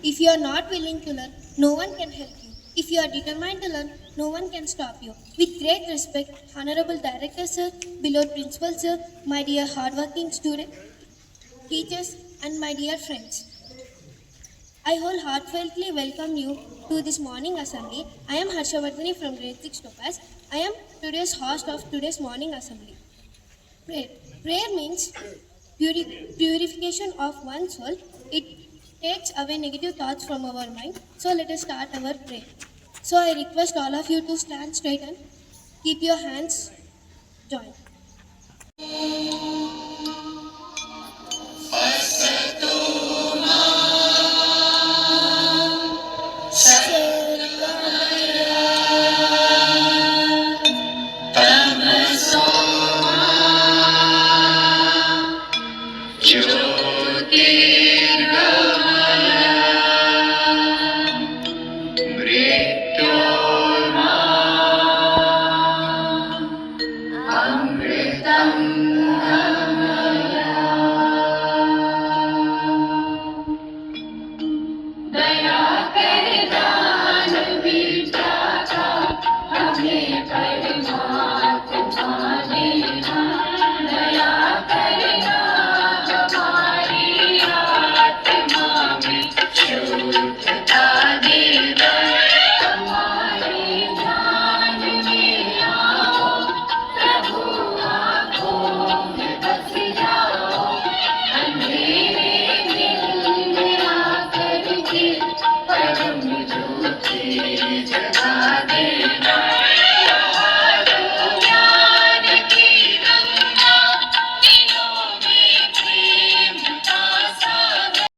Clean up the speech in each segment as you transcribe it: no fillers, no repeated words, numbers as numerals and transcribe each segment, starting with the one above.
If you are not willing to learn, no one can help you. If you are determined to learn, no one can stop you. With great respect, Honorable Director Sir, beloved Principal Sir, my dear hardworking student, teachers, and my dear friends, I wholeheartedly welcome you to this morning assembly. I am Harshavardhani from grade 6 Topaz. I am today's host of today's morning assembly. Prayer. Prayer means purification of one's soul. It takes away negative thoughts from our mind. So let us start our prayer. So I request all of you to stand straight and keep your hands joined.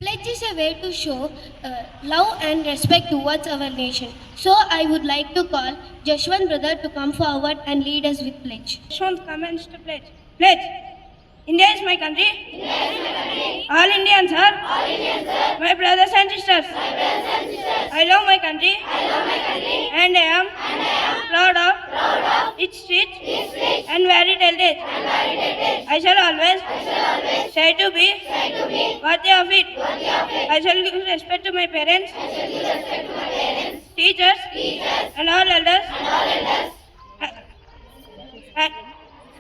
Pledge is a way to show love and respect towards our nation. So I would like to call Jashwant brother to come forward and lead us with pledge. Jashwant commenced to pledge. Pledge. India is my country. All Indians are. My brothers and sisters. I love my country. And I am proud of its rich and varied heritage. I shall always try to be worthy of it. I shall give respect to my parents, teachers, and all elders,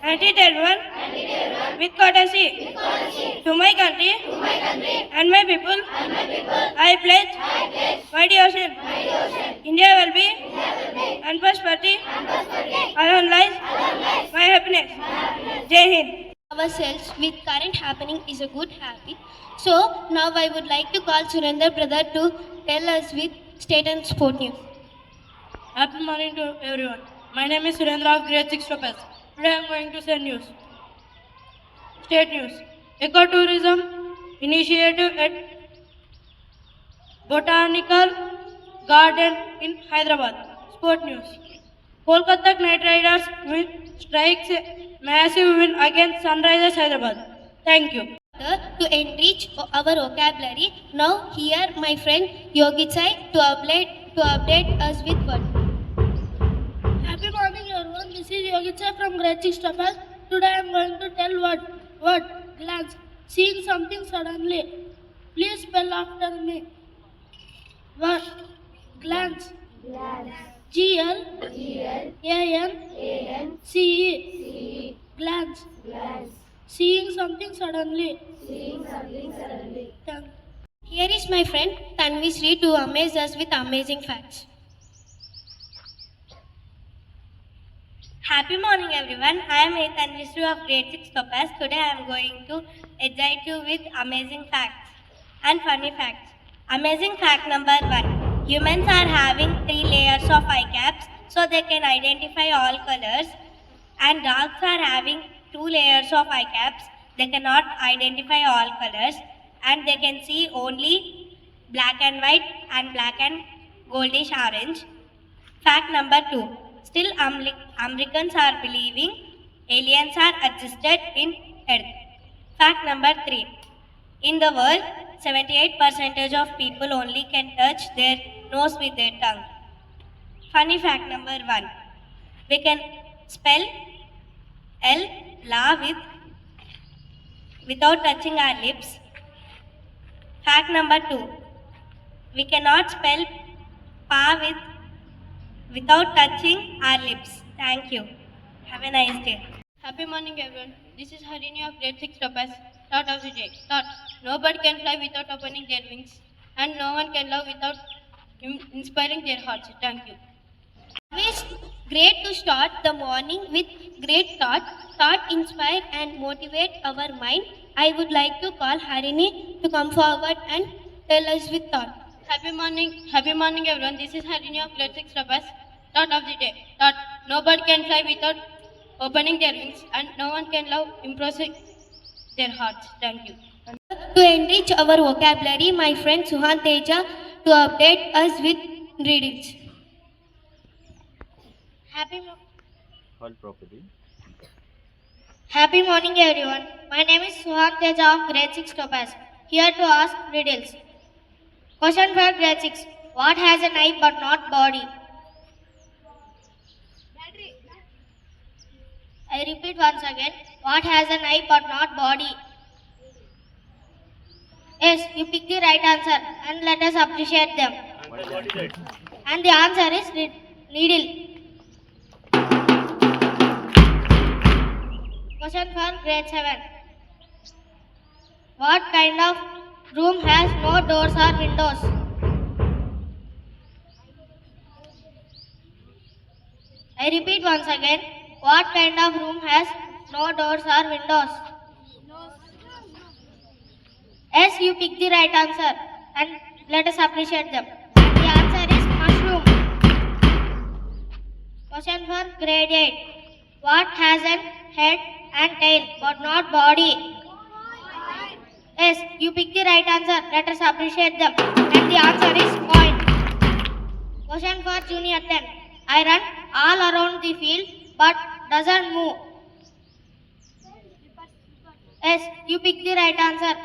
and treat everyone with courtesy. To my country and my people, I pledge my devotion. India will be and prosperity alone lies my happiness. Jai Hind. Ourselves with current happening is a good habit. So now I would like to call Surendra brother to tell us with state and sport news. Happy morning to everyone. My name is Surendra of grade 6 Topaz. Today I am going to say news. State news. Ecotourism initiative at Botanical Garden in Hyderabad. Sport news. Kolkata Knight Riders strikes a massive win against Sunrisers Hyderabad. Thank you. To enrich our vocabulary, now here my friend Yogitsai to update us with what. Happy morning everyone, this is Yogitsai from grade 6 Topaz. Today I am going to tell what glance, seeing something suddenly. Please spell after me. What? Glance. Glance. Glance. Seeing something suddenly. Here is my friend Tanvi Sri to amaze us with amazing facts. Happy morning everyone. I am Tanvi Sri of grade 6 Topaz. Today I am going to excite you with amazing facts and funny facts. Amazing fact number 1. Humans are having 3 layers of eye caps so they can identify all colors, and dogs are having 2 layers of eye caps. They cannot identify all colors and they can see only black and white and black and goldish orange. Fact number 2. Still Americans are believing aliens are existed in Earth. Fact number 3. In the world, 78% of people only can touch their nose with their tongue. Funny fact number 1. We can spell la without touching our lips. Fact number 2. We cannot spell pa without touching our lips. Thank you. Have a nice day. Happy morning, everyone. This is Harini of grade 6 Topaz. Thought of the day. Thought. No bird can fly without opening their wings, and no one can love without inspiring their hearts. Thank you. Always great to start the morning with great thought. Thought inspire and motivate our mind. I would like to call Harini to come forward and tell us with thought. Happy morning, everyone. This is Harini of grade 6 Topaz. Thought of the day. Thought. No bird can fly without opening their wings, and no one can love impressing their hearts. Thank you. To enrich our vocabulary, my friend Suhan Teja to update us with riddles. Happy morning, everyone. My name is Suhan Teja of grade 6 Topaz. Here to ask riddles. Question for grade 6. What has an eye but not body? I repeat once again. What has an eye but not body? Yes, you pick the right answer and let us appreciate them. And the answer is needle. Question for grade 7. What kind of room has no doors or windows? I repeat once again. What kind of room has no doors or windows? Yes, you pick the right answer and let us appreciate them. And the answer is mushroom. Question for grade 8. What has an head and tail but not body? Yes, you pick the right answer. Let us appreciate them. And the answer is coin. Question for junior 10. I run all around the field but doesn't move. Yes, you pick the right answer.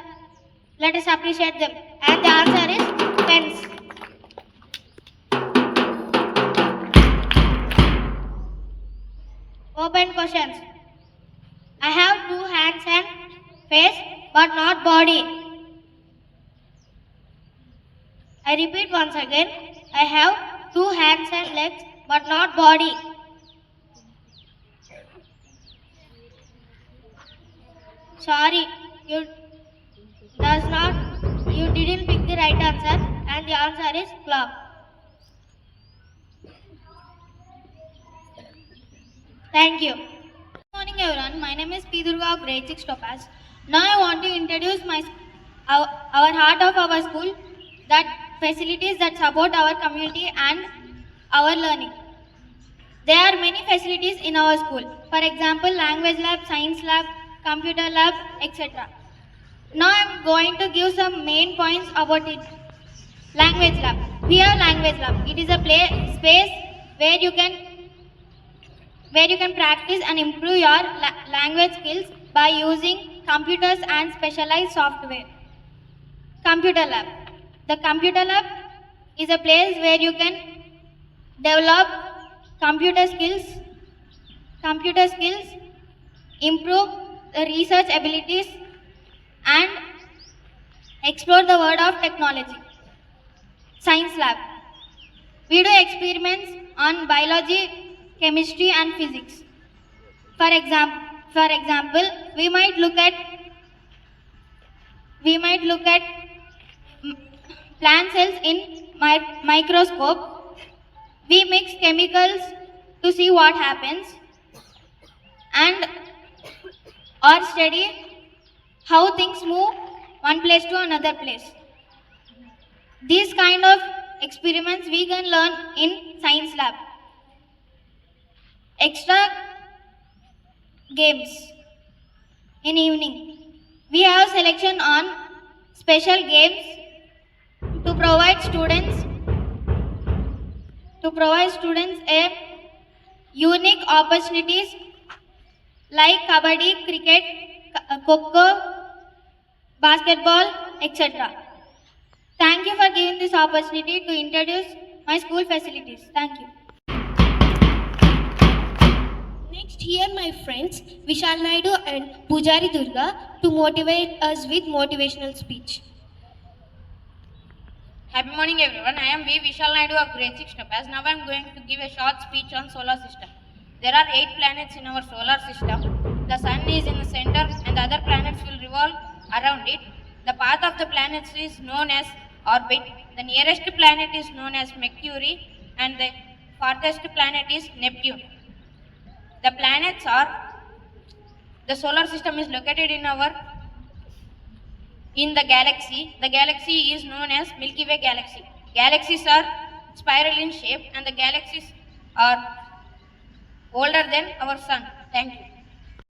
Let us appreciate them. And the answer is fence. Open questions. I have 2 hands and face but not body. I repeat once again. I have 2 hands and legs but not body. Sorry, you didn't pick the right answer, and the answer is clock. Thank you. Good morning, everyone. My name is P. Durga of grade 6 Topaz. Now I want to introduce our heart of our school, that facilities that support our community and our learning. There are many facilities in our school. For example, language lab, science lab, computer lab, etc. Now I am going to give some main points about it. Language lab. We have language lab. It is a space where you can practice and improve your language skills by using computers and specialized software. Computer lab. The computer lab is a place where you can develop computer skills, improve the research abilities, and explore the world of technology. Science lab. We do experiments on biology, chemistry, and physics. For example, we might look at plant cells in microscope. We mix chemicals to see what happens, and or study how things move one place to another place. These kind of experiments we can learn in science lab. Extra games in evening. We have selection on special games to provide students a unique opportunities like kabaddi, cricket, kho, basketball, etc. Thank you for giving this opportunity to introduce my school facilities. Thank you. Next, here my friends Vishal Naidu and Pujari Durga to motivate us with motivational speech. Happy morning everyone. I am V. Vishal Naidu of grade 6 Topaz. Now I am going to give a short speech on solar system. There are 8 planets in our solar system. The sun is in the center and the other planets will revolve around it. The path of the planets is known as orbit. The nearest planet is known as Mercury and the farthest planet is Neptune. The planets are, the solar system is located in the galaxy. The galaxy is known as Milky Way galaxy. Galaxies are spiral in shape and the galaxies are older than our sun. Thank you.